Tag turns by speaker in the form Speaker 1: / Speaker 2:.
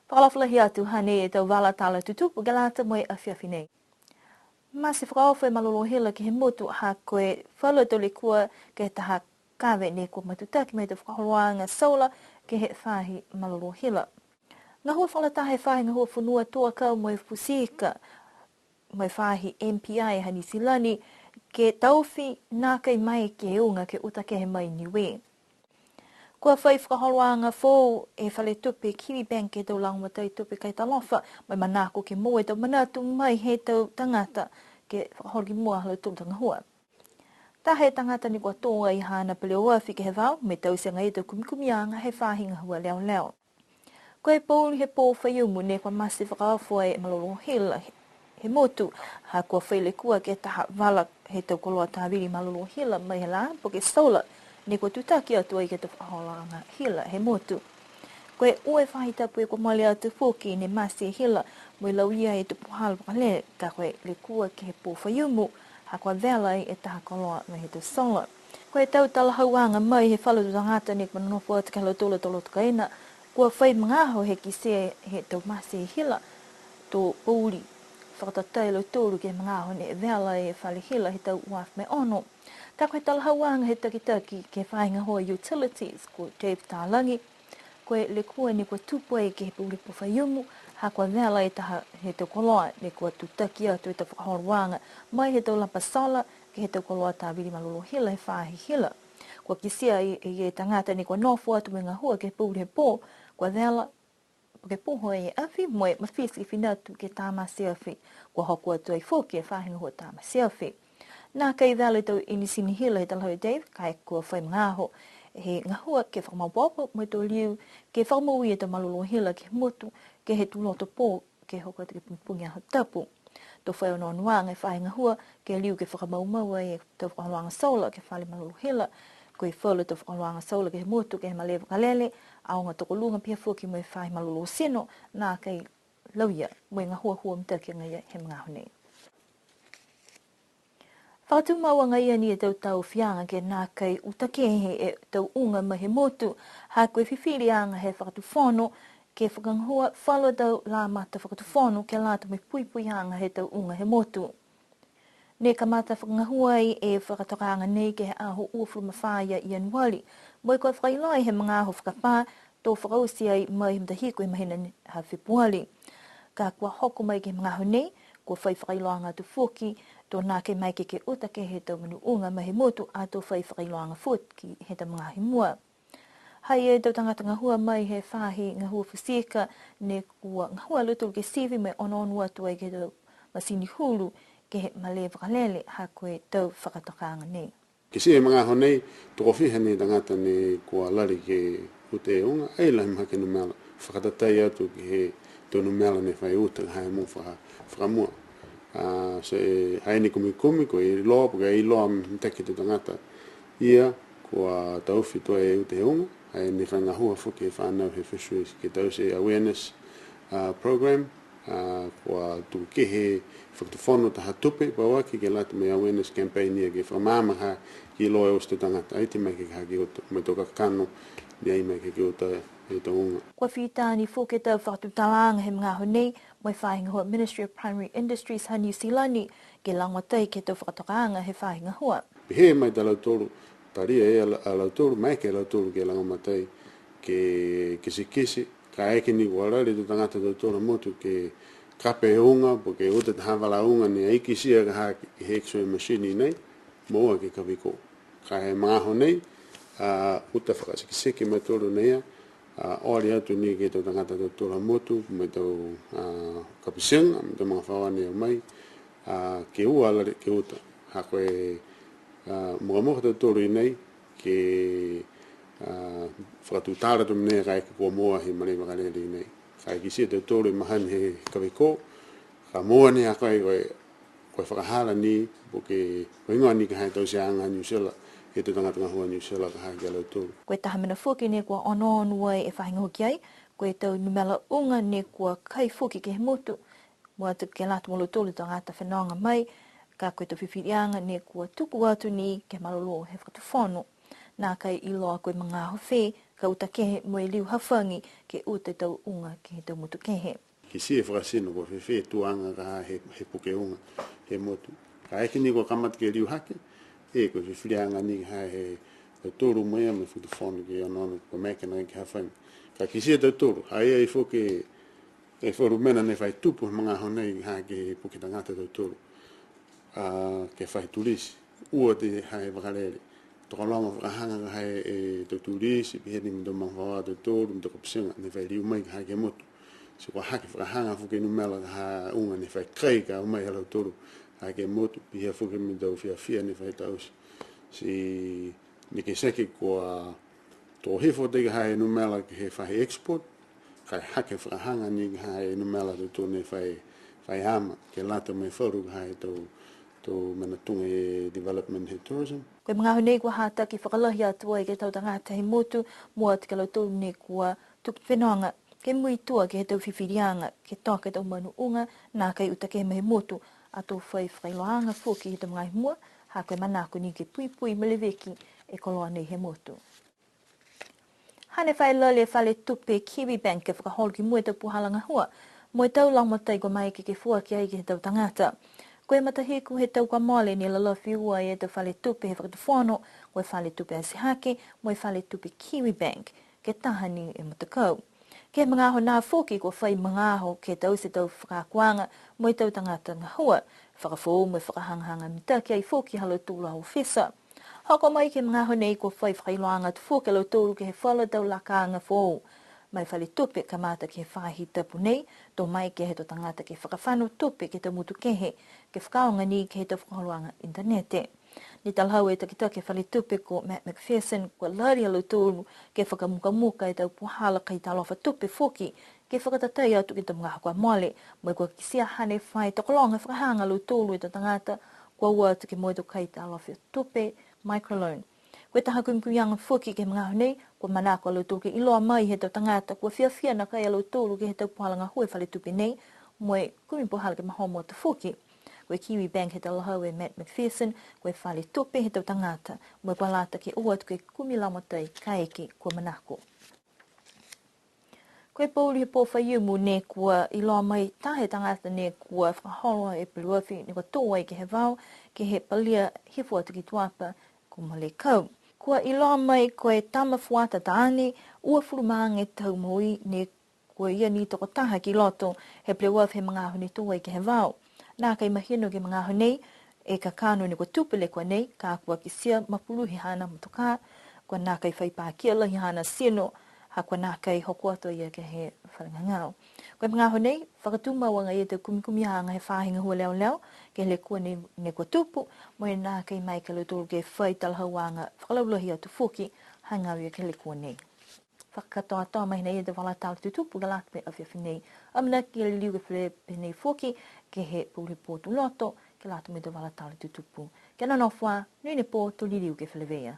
Speaker 1: Whakalawhalahi atu hane e tau wala tala tutupu galata moe awhiawhi nei. Ma se whakawhai malolohila ki he motu ha koe whala tole kua ke taha kawe ne kua matutaki me te whakaholoanga sola ke he whahi malolohila. Ngā hua whalatahe whahi ngā hua whanua toa kau moe fusika moe whahi MPI hani silani ke tauwhi nā kei mai ke unga ke utake he mai niwe. Kua whai whakaholoanga fōu e whale tupe Kiwi Bank e tau langumatai tupe kai talofa mai manako ke mua e tau manatu mai he tau tangata ke whakaholo ki mua halau tū tanga hua. Tā he tangata ni kua tōa i hana peleo wafi ke he wau me tau se ngai tau kumikumianga he whahinga hua leo leo. Koe pōli he pō whaiumu ne kua masi whakawhai e malolohila he motu ha kua whaile kua ke taha wala he tau koloa tāwiri malolohila mai he la po ke sola ne kua tutaki atu ai ke te whakaholanga hila he motu. Koe ue whahitapu e kua mali atu whoki ne masi e hila mo i lau ia e tupu hala wakale ka koe le kua ke he pō whaiumu ha kua vela e taha koloa mai he te sola. Koe tau tala hauanga mai he whalu tangata ne kua nofo atu ke halau tola tolo tukaina kua whai mangaho he ki se he tau masi e hila tō pōuri whakatatai lau tōru ke mangaho ne vela e whale hila he tau waf me ono. Ka koe tala hauanga he taki ke whainga hoa utilities ko Dave Tālangi. Koe le kua ni kua tupu e ke he pūri po whaiumu, ha kua vela e taha he tau koloa ne kua tutaki atu e tau whakaholoanga mai he tau lapasola ke he tau koloa tāwiri malolo hila he whahi hila. Kua kisia e tangata ni kua nofo atu me ngā hua ke pūri he pō, kua vela ke pōho e awhi moe mawhisi i whinatu ke tāmasi awhi, kua hoku atu ai whoki e whahinga hua tāmasi awhi. Nā kei vele tau inisini hila he talahau Dave, kai kua whai mngaho he ngahua ke whakamawapo mo tō liu, ke whakamaui e tau malolo hila ke motu, ke he tūloto pō, ke hoko atu ke pungi aho tapu. Tō whai ono anuanga e whai ngahua, ke liu ke whakamaumaua e tau whakaholoanga sola ke whale malolo hila, koe whala tau whakaholoanga sola ke he motu, ke he malewa kalele, aonga toko lunga pia fuki mo e whai malolo sino, nā kei lauia, mo e ngahua hua mtaki ngai he mngaho nei. Whakatu maua ngai ani e tau whianga ke nā kei utakehe e tau unga ma he motu, ha koe whiwhiri anga he whakatu whono, ke whakanghua whalo tau la mata whakatu whono ke lata me pui anga he tau unga he motu. Ne ka mata whakangahua ai e whakatokanga nei ke he aho uafuru mawhaia i anuari, mo e koe whakailoi he mga aho whakapā, tō whakausi ai mai himtahiko i mahina ha whipuari. Ka kua hoko mai ke mga aho nei, kua whai whakailoanga atu whoki, tō nā ke mai ke utake he tau manu unga ma he motu a tō whai whakailoanga whoki he tau mga ahi mua. Hai e tau tangata ngahua mai he whahi ngahua whusika, ne kua ngahua lutu ke sivi mai ono atu ai ke tau masini hulu, ke he male wakalele ha koe tau whakatokanga nei.
Speaker 2: Ke si e mga aho nei, toko whiha nei tangata ne kua lari ke ute e unga, ei lahi maha ke numela, whakatatai atu ke he tō numela ne whai uta hae mō whakamua. So e haini kumi ko e loa, porque e loa mtaki te tangata ia, kua tauwhi toa e ute e unga, hae ne whanga hua whuki e whanau he fisheries ke tau se awareness program, kua tu ke he whakatuwhono taha tupe, pawaki ke lata me awareness campaign ia ke whamamaha ki loa e o stu tangata, ai te mai ke haki o mai toka kano, ni ai mai ke o ta e ta unga.
Speaker 1: Kua whitāni whuke tau whakatutalanga he mga honei, mai whahinga hua Ministry of Primary Industries ha New Zealand ke langotai ke tau whakatokanga he whahinga hua.
Speaker 2: He mai ta lautoru, taria e a lautoru, mai ke lautoru ke langomatai ke kisi, ka eke ni warare te tangata lautoru motu ke kape e unga, po ke uta te hawala unga ni aiki sia ka ha he x-ray machine nei, moa ke kawiko. Ka he mga honei, uta whakasikisiki mai toru neia, ori atu ni ke tau tangata tau tora motu, mai tau kapisenga, mai tau mga whawane au mai, ke ua alare ke uta. Ha koe moka tau toru i nei, ke whakatu tāra tu mnea kai ke kua moa he mare makarele i nei. Kai ki sia tau toru i mahan he kawiko, ka moa ni a koe koe whakahara ni, po ke ingoa ni ka hai tau se anga New Zealand, e te tangata ngahua New Zealand ka hai kia lau tōru.
Speaker 1: Koe taha mena whuki ne kua ono ai e whahinga hoki ai, koe tau numela unga ne kua kai whuki ke he motu, mua tu ke lata molo tōlu tangata whenonga mai, ka koe tau whiwhirianga ne kua tupu atu ni ke malolo he whakatuwhono. Nā kai iloa koe mga aho whē, ka uta kehe mo liu hawhangi ke uta tau unga ke he tau motu kehe.
Speaker 2: Ki sia whakasino ko whewhe tuanga ka he puke unga he motu. Ka eke ni ko kamat ke liu hake, e ko whiwhireanga ni he tōru mea me whutufonu ke anono ko mekena ki hawhangi. Ka ki sia tōru, haia i whoke e whoru mena ne whai tupu mga honei ha ke puke tangata tōru. Ke whai turisi, ua te hae wakarere. Tokalonga whakahanga ka hae e turisi, piheri mdo mawhawa tōru, mdo kopsinga, ne whai liu mai ka hae ke motu. Si kwa hake whakahanga whuke numela ka hae unga ne whai krei ka umai halau tōru, hae ke motu, pihia whuke mdo whiawhia ne whai tausi. Si ni ke seke kua tō hefo te ka hae numela ke he whai export, kai hake whakahanga ni ka hae numela tōru ne whai ama, ke lata mai whauru ka hae tō manatunga e development he tourism.
Speaker 1: Koe mga honei kua hata ki whakalahi atua i ke tau tangata he motu, mua te kalau tōru ne kua tuki whenanga, ke mui tua ke he tau whiwhirianga, ke toka tau manu unga, nā kai uta ke he motu, a tō whailoanga fōki he tau mga mua, ha koe manako ni ke pui maleweki e koloa nei he motu. Hane whai lale whale tupe Kiwi Bank ke whakaholo ki mue tau puhalanga hua, mue tau langmatai ko mai ke fua ki ai ke he tau tangata. Koe matahiku he tau kwa mole ni lalofi ua e te whale tupe he whakatuwhono, koe whale tupe Asihake, moe whale tupe Kiwi Bank, ke tahani e matakau. Ke mga aho nā whoki ko whai mga aho ke tau se tau whakakuanga, moe tau tangata ngā hua, whakawho moe whakahangahanga mitaki ai whoki halo tūla ho whisa. Hoko mai ke mga aho nei ko whai whailoanga tu whoki alo tūru ke he whala tau lakaanga whou. Mai whale tupe ka mata ke whahi tapu nei, tō mai ke he to tangata ke whakawhanu tupe ke tau mutu kehe, ke whakaonga ni ke he tau whakaluanga internete. Ni talhau e takitake whale tupe ko Matt McPherson ko lari alo tūru ke whakamukamuka e tau puhala kai talofa tupe whoki, ke whakatatai atu ke tau mga kwa mole, mai kua kisia hane whai tokolonga whakahanga alo tūru e tau tangata, kua ua atu ke moeto kai talofa tupe microloan. Koe taha kumkuyanga whoki ke mga honei, kua manako alo tūru ke iloa mai he tau tangata, kua whiawhia na kai alo tūru ke he tau puhalanga hue whale tupe nei, moe kumipuhala ke mahomo atu whoki. Koe Kiwi Bank he tau lahau e Matt McPherson, koe whale tupe he tau tangata, moe kua lata ke ua atu ke kumilamatai kaeke kua manako. Koe pauli he pōwhaiumu ne kua iloa mai tahe tangata ne kua whakaholoa e Peluafi, ne kua tōwai ke he vau, ke he palia hifu atu ki tuapa, ko male kau. Kua iloa mai koe tama fuata taane, ua furumaange tau moi ne kua ia ni toko taha ki loto, he Peluafi he mga aho ni tōwai ke he vau. Nā kai mahino ke mga aho nei, e ka kāno ne kua tupele kua nei, ka kua ki sia mapuluhi hana motoka, kua nā kai whaipākia lahi hana sino, ha kua nā kai hokuato ia ke he wharangangau. Koe mga aho nei, whakatumawanga ia te kumikumianga he whāhinga hua leo, ke le kua ne kua tupu, moe nā kai mai ke le tōru ke whai talahauanga, whakalaulahi atu whoki, hangau ia ke le kua nei. Whakatoa toa mai nei e te wala tālu tutupu ga lata pe awhiawhi nei. Amina ki le liu ke while pe nei whoki, ke he pūri pōtu loto, ke lata me te wala tālu tutupu. Ke ananofwa, nui ne pō, tō li liu ke while vea.